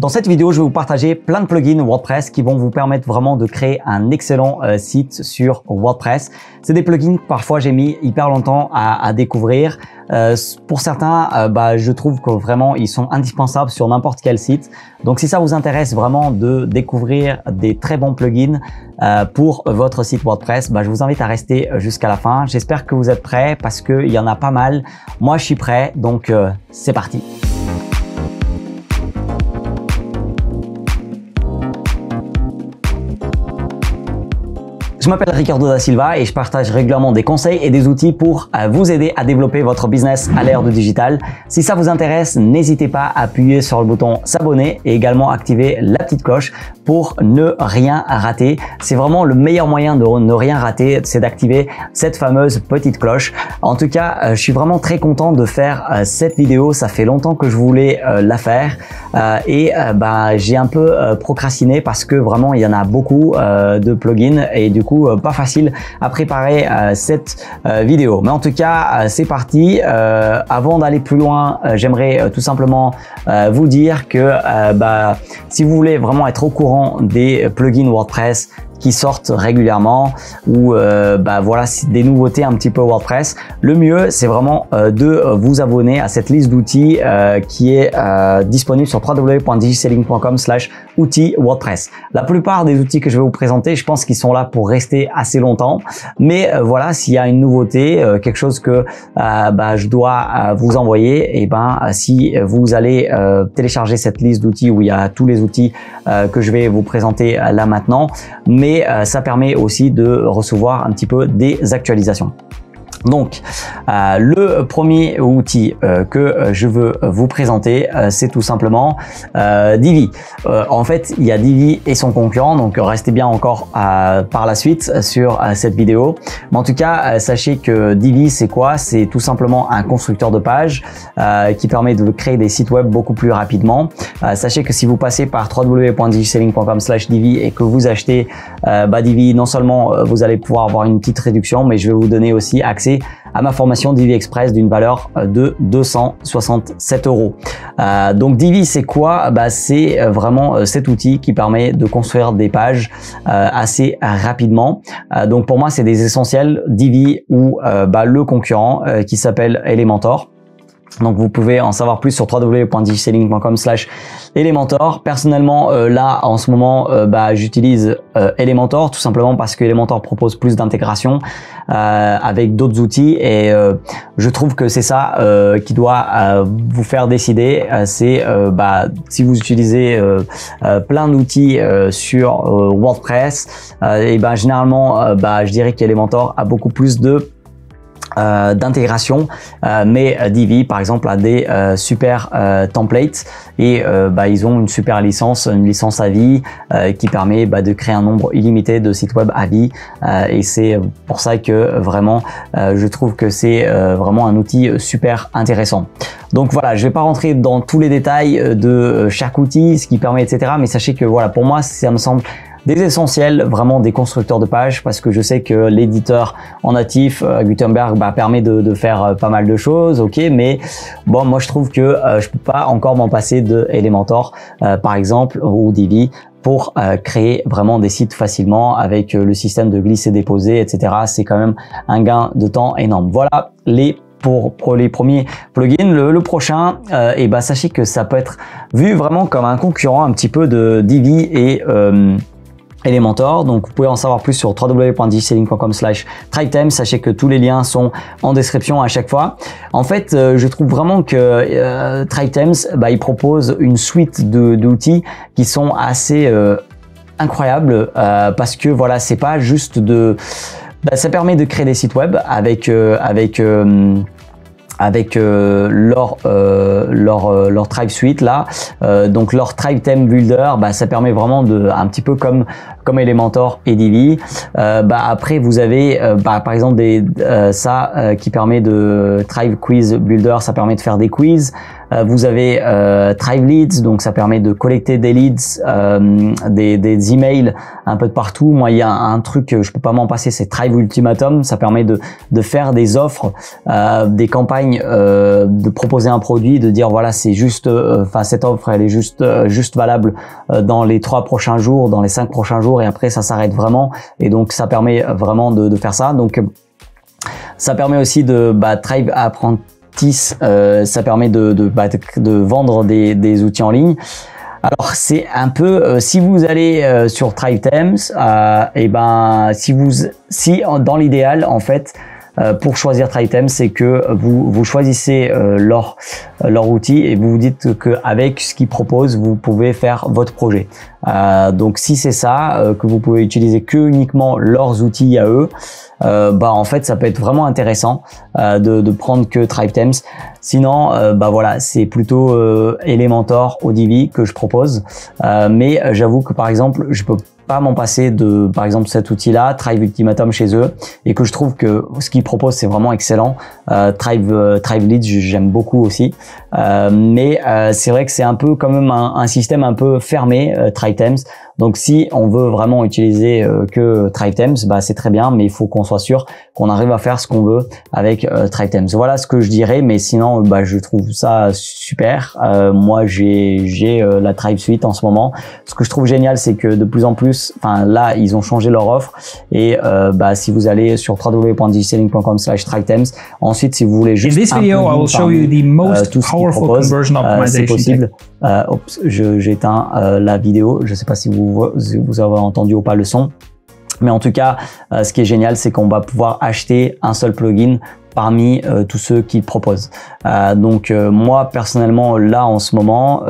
Dans cette vidéo, je vais vous partager plein de plugins WordPress qui vont vous permettre vraiment de créer un excellent site sur WordPress. C'est des plugins que parfois j'ai mis hyper longtemps à découvrir. Pour certains, je trouve que vraiment ils sont indispensables sur n'importe quel site. Donc si ça vous intéresse vraiment de découvrir des très bons plugins pour votre site WordPress, je vous invite à rester jusqu'à la fin. J'espère que vous êtes prêts parce qu'il y en a pas mal. Moi, je suis prêt, donc c'est parti. Je m'appelle Ricardo da Silva et je partage régulièrement des conseils et des outils pour vous aider à développer votre business à l'ère du digital. Si ça vous intéresse, n'hésitez pas à appuyer sur le bouton s'abonner et également activer la petite cloche pour ne rien rater. C'est vraiment le meilleur moyen de ne rien rater, c'est d'activer cette fameuse petite cloche. En tout cas, je suis vraiment très content de faire cette vidéo. Ça fait longtemps que je voulais la faire et j'ai un peu procrastiné parce que vraiment il y en a beaucoup de plugins et du coup pas facile à préparer cette vidéo. Mais en tout cas, c'est parti. Avant d'aller plus loin, j'aimerais tout simplement vous dire que si vous voulez vraiment être au courant des plugins WordPress qui sortent régulièrement ou des nouveautés un petit peu WordPress, le mieux c'est vraiment de vous abonner à cette liste d'outils qui est disponible sur www.digiselling.com/outils WordPress. La plupart des outils que je vais vous présenter, je pense qu'ils sont là pour rester assez longtemps, mais s'il y a une nouveauté, quelque chose que je dois vous envoyer, et si vous allez télécharger cette liste d'outils où il y a tous les outils que je vais vous présenter là maintenant, mais ça permet aussi de recevoir un petit peu des actualisations. Donc, le premier outil que je veux vous présenter, c'est tout simplement Divi. En fait, il y a Divi et son concurrent, donc restez bien encore par la suite sur cette vidéo. Mais en tout cas, sachez que Divi, c'est quoi? C'est tout simplement un constructeur de pages qui permet de créer des sites web beaucoup plus rapidement. Sachez que si vous passez par www.digiselling.com/Divi et que vous achetez Divi, non seulement vous allez pouvoir avoir une petite réduction, mais je vais vous donner aussi accès à ma formation Divi Express d'une valeur de 267 €. Donc Divi, c'est quoi? C'est vraiment cet outil qui permet de construire des pages assez rapidement. Donc pour moi, c'est des essentiels, Divi ou le concurrent qui s'appelle Elementor. Donc vous pouvez en savoir plus sur www.digiselling.com/Elementor. Personnellement, là en ce moment, j'utilise Elementor tout simplement parce que Elementor propose plus d'intégration avec d'autres outils et je trouve que c'est ça qui doit vous faire décider. C'est si vous utilisez plein d'outils sur WordPress, généralement, je dirais qu'Elementor a beaucoup plus d'intégration, mais Divi par exemple a des super templates et ils ont une super licence, une licence à vie qui permet de créer un nombre illimité de sites web à vie et c'est pour ça que vraiment je trouve que c'est vraiment un outil super intéressant. Donc voilà, je vais pas rentrer dans tous les détails de chaque outil, ce qui permet, etc. Mais sachez que voilà, pour moi, ça me semble des essentiels, vraiment des constructeurs de pages, parce que je sais que l'éditeur en natif, Gutenberg, permet de faire pas mal de choses, ok, mais bon, moi je trouve que je peux pas encore m'en passer de Elementor, par exemple, ou Divi, pour créer vraiment des sites facilement avec le système de glisser-déposer, etc. C'est quand même un gain de temps énorme. Voilà pour les premiers plugins. Le prochain, sachez que ça peut être vu vraiment comme un concurrent un petit peu de Divi et Elementor. Donc vous pouvez en savoir plus sur www.digiselling.com/TribeTime. Sachez que tous les liens sont en description à chaque fois. En fait, je trouve vraiment que TribeTime, il propose une suite d'outils qui sont assez incroyables parce que voilà, c'est pas juste ça permet de créer des sites web avec leur Tribe Suite là, donc leur Tribe Theme Builder, ça permet vraiment un petit peu comme Elementor et Divi. Après vous avez par exemple qui permet de Tribe Quiz Builder, ça permet de faire des quiz. Vous avez Thrive Leads, donc ça permet de collecter des leads, des emails un peu de partout. Moi, il y a un truc, je peux pas m'en passer, c'est Thrive Ultimatum. Ça permet de faire des offres, des campagnes, de proposer un produit, de dire voilà, c'est juste, enfin cette offre, elle est juste valable dans les 3 prochains jours, dans les 5 prochains jours, et après ça s'arrête vraiment. Et donc ça permet vraiment de faire ça. Donc ça permet aussi de Thrive Apprentice, ça permet de vendre des outils en ligne. Alors c'est un peu si vous allez sur Thrive Themes, et si dans l'idéal en fait pour choisir Thrive Themes, c'est que vous choisissez leur outil et vous vous dites qu'avec ce qu'ils proposent, vous pouvez faire votre projet. Donc si c'est ça, que vous pouvez utiliser que uniquement leurs outils à eux, en fait ça peut être vraiment intéressant de prendre que Thrive Themes. Sinon voilà, c'est plutôt Elementor, Audivi que je propose, mais j'avoue que par exemple je peux pas m'en passer de par exemple cet outil là, Thrive Ultimatum chez eux, et que je trouve que ce qu'ils proposent c'est vraiment excellent. Thrive Leads j'aime beaucoup aussi, mais c'est vrai que c'est un peu quand même un système un peu fermé, Thrive Themes. Donc si on veut vraiment utiliser que Thrive Themes, c'est très bien, mais il faut qu'on soit sûr qu'on arrive à faire ce qu'on veut avec Thrive Themes. Voilà ce que je dirais, mais sinon je trouve ça super. Moi j'ai la Thrive Suite en ce moment. Ce que je trouve génial, c'est que de plus en plus, enfin là ils ont changé leur offre, et si vous allez sur www.digiselling.com/Thrive Themes, ensuite si vous voulez juste tout ce qu'ils proposent, c'est possible. J'éteins la vidéo, je sais pas si vous avez entendu ou pas le son, mais en tout cas ce qui est génial, c'est qu'on va pouvoir acheter un seul plugin parmi tous ceux qu'ils proposent. Donc moi personnellement là en ce moment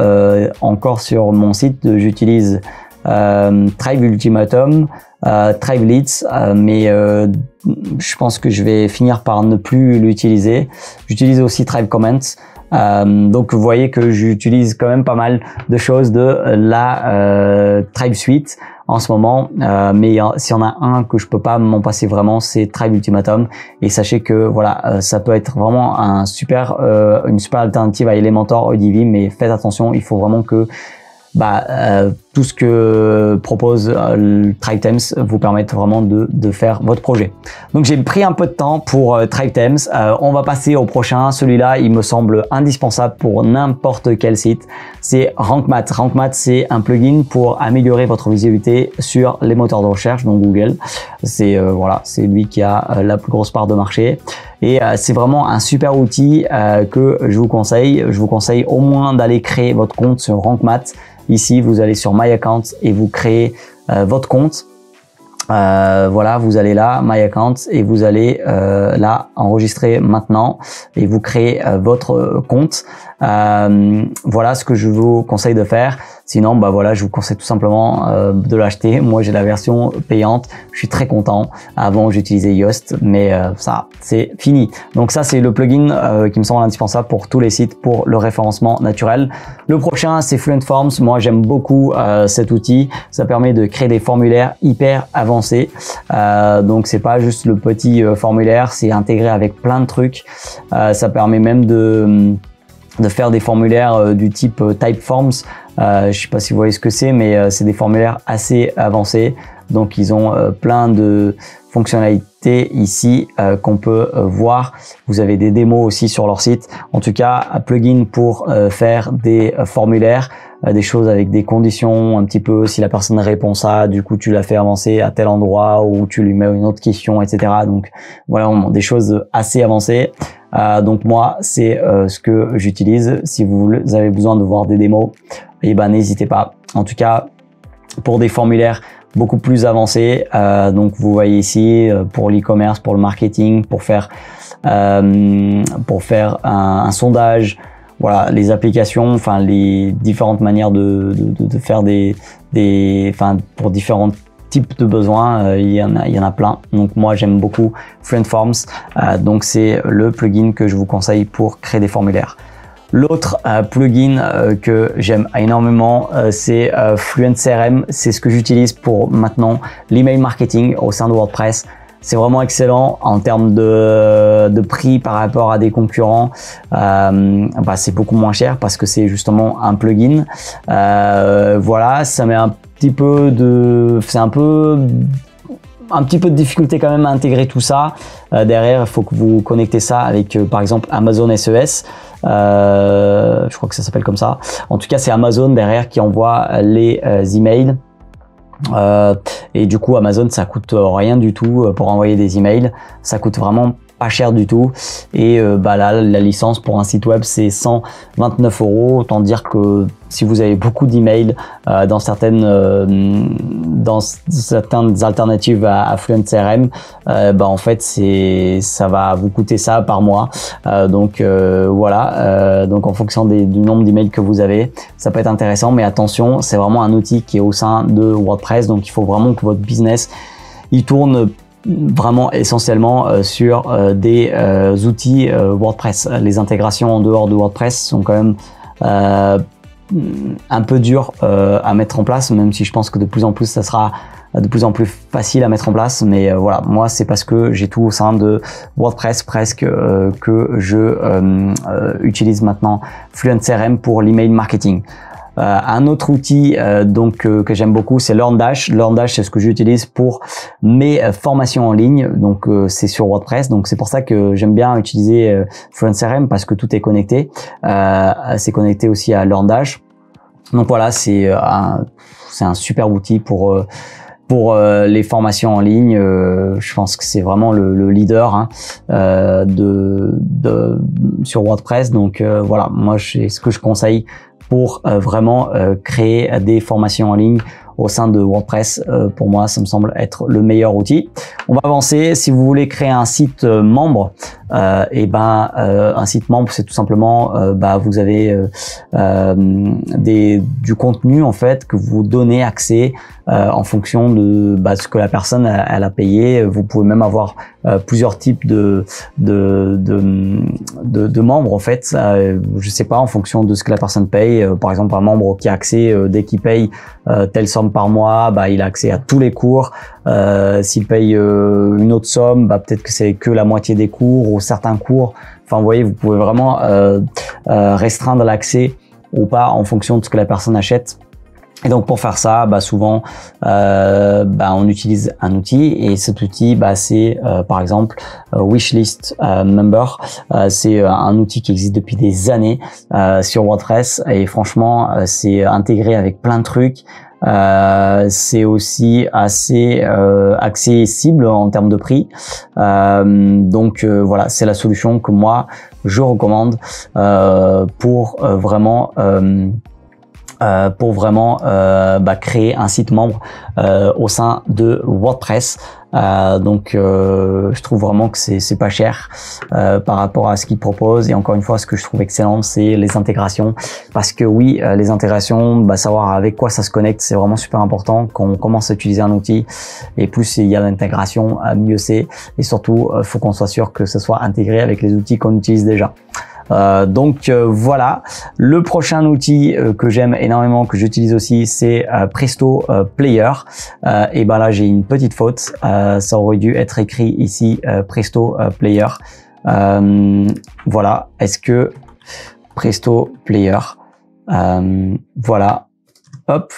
encore sur mon site j'utilise Thrive Ultimatum, Thrive Leads, mais je pense que je vais finir par ne plus l'utiliser. J'utilise aussi Thrive Comments. Donc vous voyez que j'utilise quand même pas mal de choses de la Thrive Suite en ce moment, mais s'il y en a un que je peux pas m'en passer vraiment, c'est Thrive Ultimatum. Et sachez que voilà, ça peut être vraiment une super alternative à Elementor, Audivi, mais faites attention, il faut vraiment que tout ce que propose Thrive Themes vous permette vraiment de faire votre projet. Donc j'ai pris un peu de temps pour Thrive Themes. On va passer au prochain. Celui-là, il me semble indispensable pour n'importe quel site. C'est Rank Math. Rank Math, c'est un plugin pour améliorer votre visibilité sur les moteurs de recherche, donc Google. C'est c'est lui qui a la plus grosse part de marché. Et c'est vraiment un super outil que je vous conseille. Je vous conseille au moins d'aller créer votre compte sur Rank Math. Ici, vous allez sur My Account et vous créez votre compte. Voilà, vous allez là, My Account, et vous allez là, enregistrer maintenant, et vous créez votre compte. Voilà ce que je vous conseille de faire. Sinon, voilà, je vous conseille tout simplement de l'acheter. Moi, j'ai la version payante. Je suis très content. Avant, j'utilisais Yoast, mais ça, c'est fini. Donc ça, c'est le plugin qui me semble indispensable pour tous les sites pour le référencement naturel. Le prochain, c'est Fluent Forms. Moi, j'aime beaucoup cet outil. Ça permet de créer des formulaires hyper avancés. Donc, c'est pas juste le petit formulaire, c'est intégré avec plein de trucs. Ça permet même de faire des formulaires du type Typeforms. Je sais pas si vous voyez ce que c'est, mais c'est des formulaires assez avancés. Donc ils ont plein de fonctionnalités ici qu'on peut voir. Vous avez des démos aussi sur leur site. En tout cas, un plugin pour faire des formulaires, des choses avec des conditions un petit peu. Si la personne répond ça, du coup tu la fais avancer à tel endroit, ou tu lui mets une autre question, etc. Donc voilà, des choses assez avancées. Donc moi, c'est ce que j'utilise. Si vous avez besoin de voir des démos, n'hésitez pas. En tout cas, pour des formulaires beaucoup plus avancés, donc vous voyez ici pour l'e-commerce, pour le marketing, pour faire un sondage, voilà, les applications, enfin les différentes manières de faire pour différents types de besoins, il y en a plein. Donc moi j'aime beaucoup Fluent Forms, donc c'est le plugin que je vous conseille pour créer des formulaires. L'autre plugin que j'aime énormément, c'est Fluent CRM. C'est ce que j'utilise pour maintenant l'email marketing au sein de WordPress. c'est vraiment excellent en termes de prix par rapport à des concurrents. C'est beaucoup moins cher parce que c'est justement un plugin. Voilà, ça met un petit peu de difficulté quand même à intégrer tout ça. Derrière, il faut que vous connectez ça avec par exemple Amazon SES. Je crois que ça s'appelle comme ça. En tout cas, c'est Amazon derrière qui envoie les emails. Et du coup, Amazon, ça coûte rien du tout pour envoyer des emails. Ça coûte vraiment pas cher du tout. Et là, la licence pour un site web, c'est 129 €. Autant dire que si vous avez beaucoup d'emails dans certaines alternatives à Fluent CRM, en fait, ça va vous coûter ça par mois. Voilà. Donc en fonction du nombre d'emails que vous avez, ça peut être intéressant. Mais attention, c'est vraiment un outil qui est au sein de WordPress. Donc il faut vraiment que votre business il tourne vraiment essentiellement sur des outils WordPress. Les intégrations en dehors de WordPress sont quand même un peu dures à mettre en place, même si je pense que de plus en plus ça sera de plus en plus facile à mettre en place. Mais voilà, moi c'est parce que j'ai tout au sein de WordPress presque que je utilise maintenant Fluent CRM pour l'email marketing. Un autre outil que j'aime beaucoup, c'est LearnDash. LearnDash, c'est ce que j'utilise pour mes formations en ligne. Donc c'est sur WordPress. Donc c'est pour ça que j'aime bien utiliser Fluent CRM parce que tout est connecté. C'est connecté aussi à LearnDash. Donc voilà, c'est un super outil pour les formations en ligne. Je pense que c'est vraiment le leader sur WordPress. Donc voilà, moi c'est ce que je conseille pour vraiment créer des formations en ligne au sein de WordPress. Pour moi, ça me semble être le meilleur outil. On va avancer. Si vous voulez créer un site membre, un site membre, c'est tout simplement, vous avez du contenu en fait que vous donnez accès en fonction de ce que la personne elle a payé. Vous pouvez même avoir plusieurs types de membres en fait. Je sais pas, en fonction de ce que la personne paye. Par exemple, un membre qui a accès dès qu'il paye telle somme par mois, il a accès à tous les cours. S'il paye une autre somme, peut-être que c'est que la moitié des cours ou certains cours. Enfin, vous voyez, vous pouvez vraiment restreindre l'accès ou pas en fonction de ce que la personne achète. Et donc pour faire ça, souvent on utilise un outil, et cet outil c'est par exemple Wishlist Member. C'est un outil qui existe depuis des années sur WordPress, et franchement c'est intégré avec plein de trucs. C'est aussi assez accessible en termes de prix. Voilà, c'est la solution que moi je recommande pour vraiment créer un site membre au sein de WordPress. Je trouve vraiment que c'est pas cher par rapport à ce qu'ils proposent. Et encore une fois, ce que je trouve excellent, c'est les intégrations, parce que oui, les intégrations, savoir avec quoi ça se connecte, c'est vraiment super important quand on commence à utiliser un outil. Et plus il y a d'intégration, mieux c'est. Et surtout, faut qu'on soit sûr que ce soit intégré avec les outils qu'on utilise déjà. Voilà, le prochain outil que j'aime énormément, que j'utilise aussi, c'est Presto Player. Et là j'ai une petite faute, ça aurait dû être écrit ici Presto Player. Voilà, est-ce que Presto Player, voilà, hop,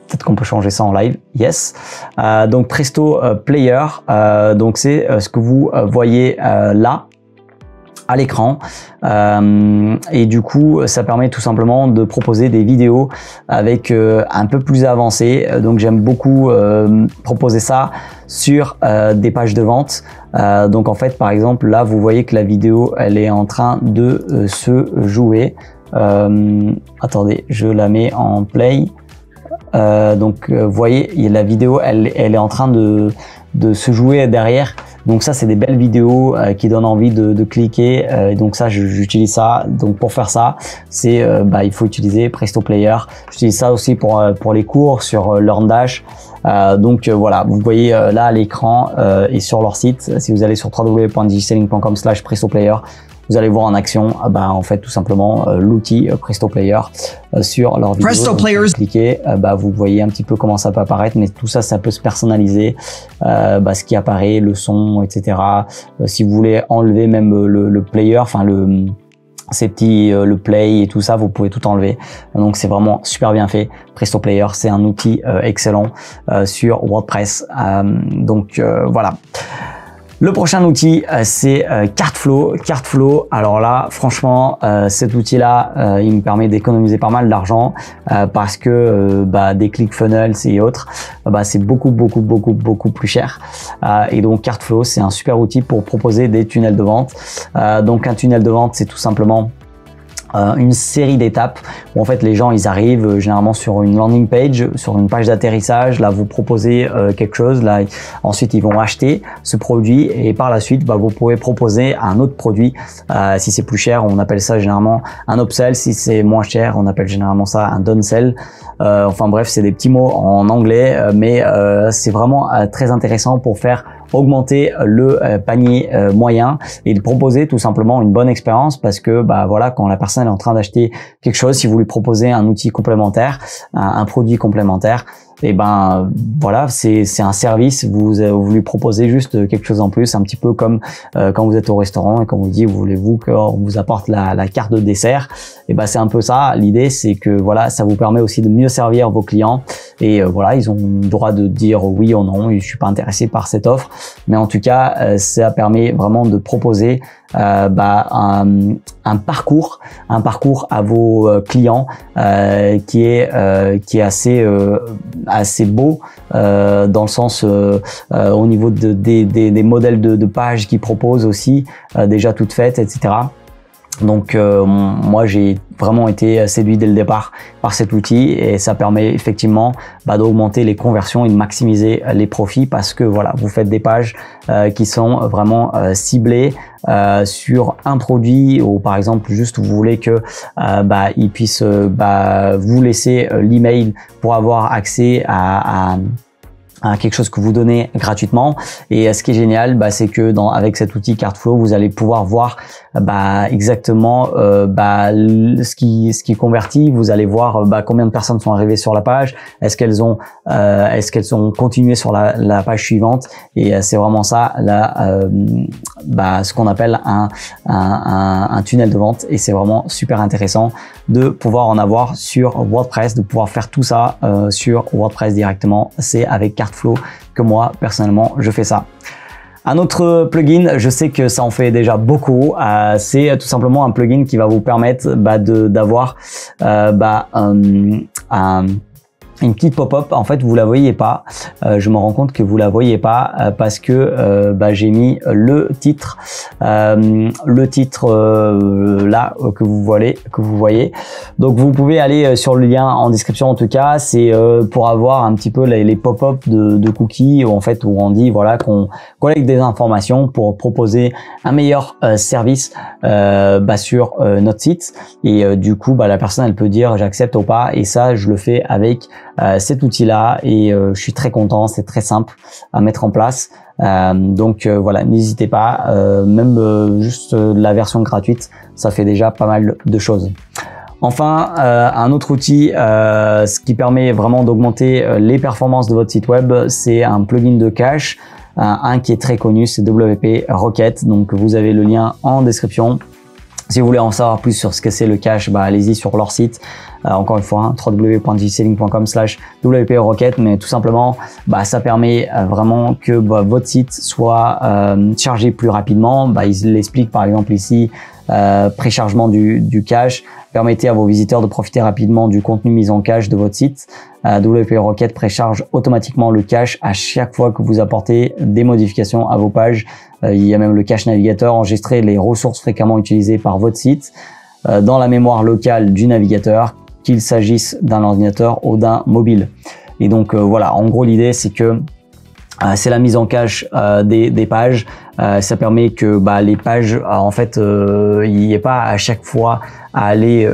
peut-être qu'on peut changer ça en live. Yes. Donc Presto Player, donc c'est ce que vous voyez là à l'écran, et du coup ça permet tout simplement de proposer des vidéos avec un peu plus avancé. Donc j'aime beaucoup proposer ça sur des pages de vente. Donc en fait, par exemple, là vous voyez que la vidéo elle est en train de se jouer. Attendez, je la mets en play. Vous voyez, la vidéo elle est en train de se jouer derrière. Donc ça, c'est des belles vidéos qui donnent envie de cliquer. Et donc ça, j'utilise ça. Donc pour faire ça, c'est il faut utiliser Presto Player. J'utilise ça aussi pour les cours sur LearnDash. Voilà, vous voyez là à l'écran et sur leur site. Si vous allez sur www.digiselling.com/Presto Player, vous allez voir en action, en fait, tout simplement l'outil Presto Player sur leur vidéo. Presto Player. Vous cliquez, vous voyez un petit peu comment ça peut apparaître, mais tout ça, ça peut se personnaliser, ce qui apparaît, le son, etc. Si vous voulez enlever même le player, enfin ces petits le play et tout ça, vous pouvez tout enlever. Donc c'est vraiment super bien fait. Presto Player, c'est un outil excellent sur WordPress. Voilà. Le prochain outil, c'est Cartflow. Cartflow, alors là, franchement, cet outil-là, il me permet d'économiser pas mal d'argent parce que des ClickFunnels et autres, c'est beaucoup plus cher. Et donc Cartflow, c'est un super outil pour proposer des tunnels de vente. Donc un tunnel de vente, c'est tout simplement une série d'étapes où en fait les gens ils arrivent généralement sur une landing page, sur une page d'atterrissage. Là vous proposez quelque chose, là ensuite ils vont acheter ce produit et par la suite vous pouvez proposer un autre produit. Si c'est plus cher, on appelle ça généralement un upsell. Si c'est moins cher, on appelle généralement ça un downsell. Enfin bref, c'est des petits mots en anglais, mais c'est vraiment très intéressant pour faire augmenter le panier moyen et de proposer tout simplement une bonne expérience parce que voilà, quand la personne est en train d'acheter quelque chose, si vous lui proposez un outil complémentaire, un produit complémentaire, et voilà, c'est un service, vous lui proposez juste quelque chose en plus, un petit peu comme quand vous êtes au restaurant et quand vous dites voulez-vous qu'on vous apporte la carte de dessert, et c'est un peu ça. L'idée c'est que voilà, ça vous permet aussi de mieux servir vos clients et voilà, ils ont le droit de dire oui ou non, je suis pas intéressé par cette offre, mais en tout cas ça permet vraiment de proposer un parcours à vos clients qui est assez beau dans le sens au niveau des modèles de pages qu'ils proposent aussi déjà toutes faites, etc. Donc moi j'ai vraiment été séduit dès le départ par cet outil et ça permet effectivement d'augmenter les conversions et de maximiser les profits parce que voilà, vous faites des pages qui sont vraiment ciblées sur un produit ou par exemple juste vous voulez que il puisse vous laisser l'email pour avoir accès à quelque chose que vous donnez gratuitement. Et ce qui est génial, c'est que avec cet outil Cartflow, vous allez pouvoir voir exactement ce qui convertit. Vous allez voir combien de personnes sont arrivées sur la page, est-ce qu'elles ont continué sur la page suivante. Et c'est vraiment ça ce qu'on appelle un tunnel de vente. Et c'est vraiment super intéressant de pouvoir en avoir sur WordPress, de pouvoir faire tout ça sur WordPress directement. C'est avec Cartflow que moi personnellement je fais ça. Un autre plugin, je sais que ça en fait déjà beaucoup, c'est tout simplement un plugin qui va vous permettre d'avoir une petite pop-up. En fait vous la voyez pas, je me rends compte que vous la voyez pas parce que j'ai mis le titre là que vous voyez. Donc vous pouvez aller sur le lien en description. En tout cas c'est pour avoir un petit peu les pop-up de cookies où on dit voilà qu'on collecte des informations pour proposer un meilleur service sur notre site et du coup la personne elle peut dire j'accepte ou pas, et ça je le fais avec cet outil-là et je suis très content, c'est très simple à mettre en place. Voilà, n'hésitez pas, même juste la version gratuite, ça fait déjà pas mal de choses. Enfin, un autre outil, ce qui permet vraiment d'augmenter les performances de votre site web, c'est un plugin de cache, un qui est très connu, c'est WP Rocket. Donc vous avez le lien en description. Si vous voulez en savoir plus sur ce que c'est le cache, allez-y sur leur site. Encore une fois, www.digiselling.com/WP Rocket, mais tout simplement, ça permet vraiment que votre site soit chargé plus rapidement. Il l'explique par exemple ici, préchargement du cache. Permettez à vos visiteurs de profiter rapidement du contenu mis en cache de votre site. WP Rocket précharge automatiquement le cache à chaque fois que vous apportez des modifications à vos pages. Il y a même le cache navigateur, enregistrer les ressources fréquemment utilisées par votre site dans la mémoire locale du navigateur, qu'il s'agisse d'un ordinateur ou d'un mobile. Et donc voilà, en gros l'idée c'est que c'est la mise en cache des pages. Ça permet que les pages, il n'y ait pas à chaque fois à aller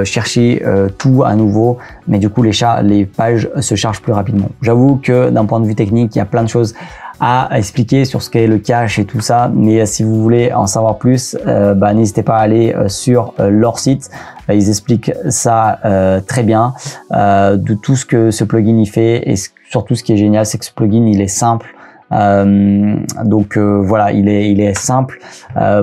chercher tout à nouveau, mais du coup les pages se chargent plus rapidement. J'avoue que d'un point de vue technique, il y a plein de choses à expliquer sur ce qu'est le cache et tout ça. Mais si vous voulez en savoir plus, n'hésitez pas à aller sur leur site. Ils expliquent ça très bien de tout ce que ce plugin il fait, et surtout ce qui est génial, c'est que ce plugin il est simple. Voilà, il est simple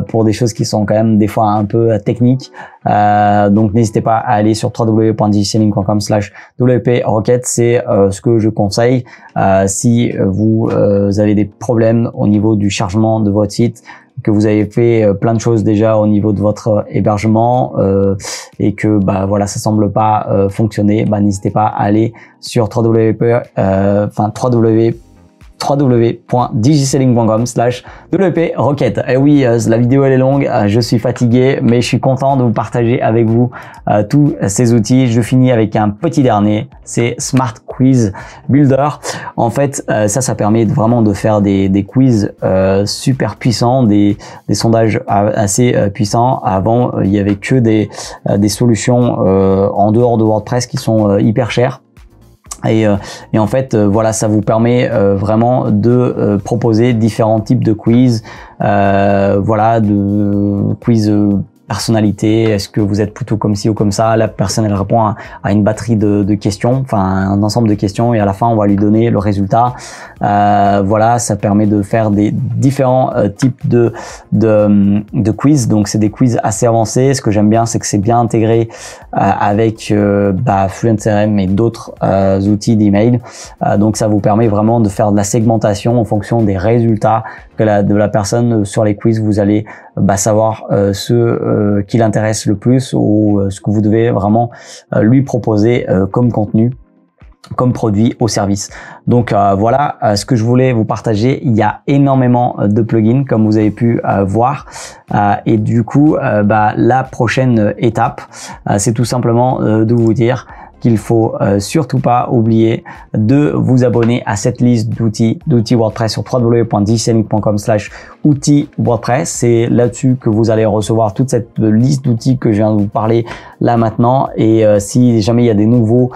pour des choses qui sont quand même des fois un peu techniques. Donc n'hésitez pas à aller sur www.digiselling.com/WP-Rocket. C'est ce que je conseille si vous avez des problèmes au niveau du chargement de votre site, que vous avez fait plein de choses déjà au niveau de votre hébergement et que voilà, ça semble pas fonctionner. N'hésitez pas à aller sur www.digiselling.com/WP-Rocket. Et oui, la vidéo elle est longue, je suis fatigué, mais je suis content de vous partager avec vous tous ces outils. Je finis avec un petit dernier, c'est Smart Quiz Builder. En fait, ça permet vraiment de faire des quiz super puissants, des sondages assez puissants. Avant, il y avait que des solutions en dehors de WordPress qui sont hyper chères. Et en fait, voilà, ça vous permet vraiment de proposer différents types de quiz, voilà, de quiz personnalité. Est-ce que vous êtes plutôt comme ci ou comme ça? La personne elle répond à une batterie de questions, enfin un ensemble de questions, et à la fin on va lui donner le résultat. Voilà, ça permet de faire des différents types de quiz. Donc c'est des quiz assez avancés. Ce que j'aime bien, c'est que c'est bien intégré avec Fluent CRM et d'autres outils d'email. Donc ça vous permet vraiment de faire de la segmentation en fonction des résultats de la personne sur les quiz. Vous allez savoir ce qui l'intéresse le plus, ou ce que vous devez vraiment lui proposer comme contenu, comme produit ou service. Donc voilà ce que je voulais vous partager. Il y a énormément de plugins comme vous avez pu voir, et du coup la prochaine étape c'est tout simplement de vous dire qu'il faut surtout pas oublier de vous abonner à cette liste d'outils WordPress sur www.digiselling.com/outils WordPress. C'est là-dessus que vous allez recevoir toute cette liste d'outils que je viens de vous parler là maintenant. Et si jamais il y a des nouveaux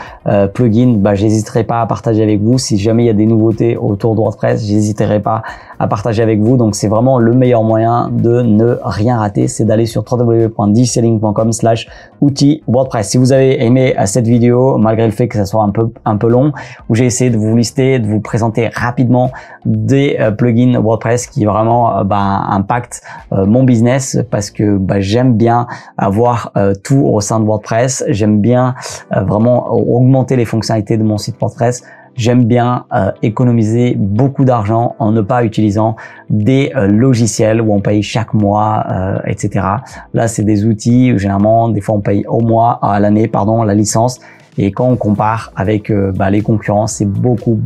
plugins, j'hésiterai pas à partager avec vous. Si jamais il y a des nouveautés autour de WordPress, j'hésiterai pas à partager avec vous. Donc c'est vraiment le meilleur moyen de ne rien rater, c'est d'aller sur www.digiselling.com/outils WordPress. Si vous avez aimé cette vidéo, malgré le fait que ça soit un peu long, où j'ai essayé de vous lister, de vous présenter rapidement des plugins WordPress qui vraiment impactent mon business, parce que j'aime bien avoir tout au sein de WordPress. J'aime bien vraiment augmenter les fonctionnalités de mon site WordPress. J'aime bien économiser beaucoup d'argent en ne pas utilisant des logiciels où on paye chaque mois, etc. Là, c'est des outils où généralement, des fois, on paye au mois, à l'année, pardon, la licence. Et quand on compare avec les concurrents, c'est beaucoup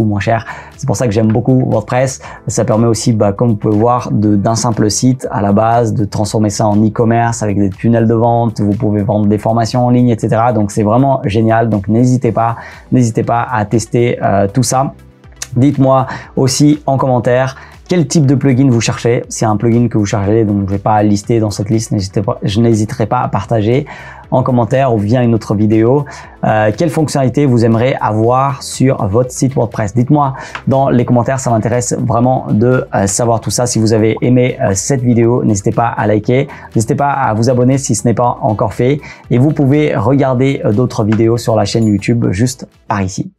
moins cher. C'est pour ça que j'aime beaucoup WordPress. Ça permet aussi, comme vous pouvez voir, d'un simple site à la base, de transformer ça en e-commerce avec des tunnels de vente. Vous pouvez vendre des formations en ligne, etc. Donc c'est vraiment génial. Donc n'hésitez pas à tester tout ça. Dites-moi aussi en commentaire quel type de plugin vous cherchez. C'est un plugin que vous cherchez, donc je ne vais pas lister dans cette liste, je n'hésiterai pas à partager en commentaire ou via une autre vidéo quelle fonctionnalité vous aimeriez avoir sur votre site WordPress. Dites-moi dans les commentaires, ça m'intéresse vraiment de savoir tout ça. Si vous avez aimé cette vidéo, n'hésitez pas à liker, n'hésitez pas à vous abonner si ce n'est pas encore fait, et vous pouvez regarder d'autres vidéos sur la chaîne YouTube juste par ici.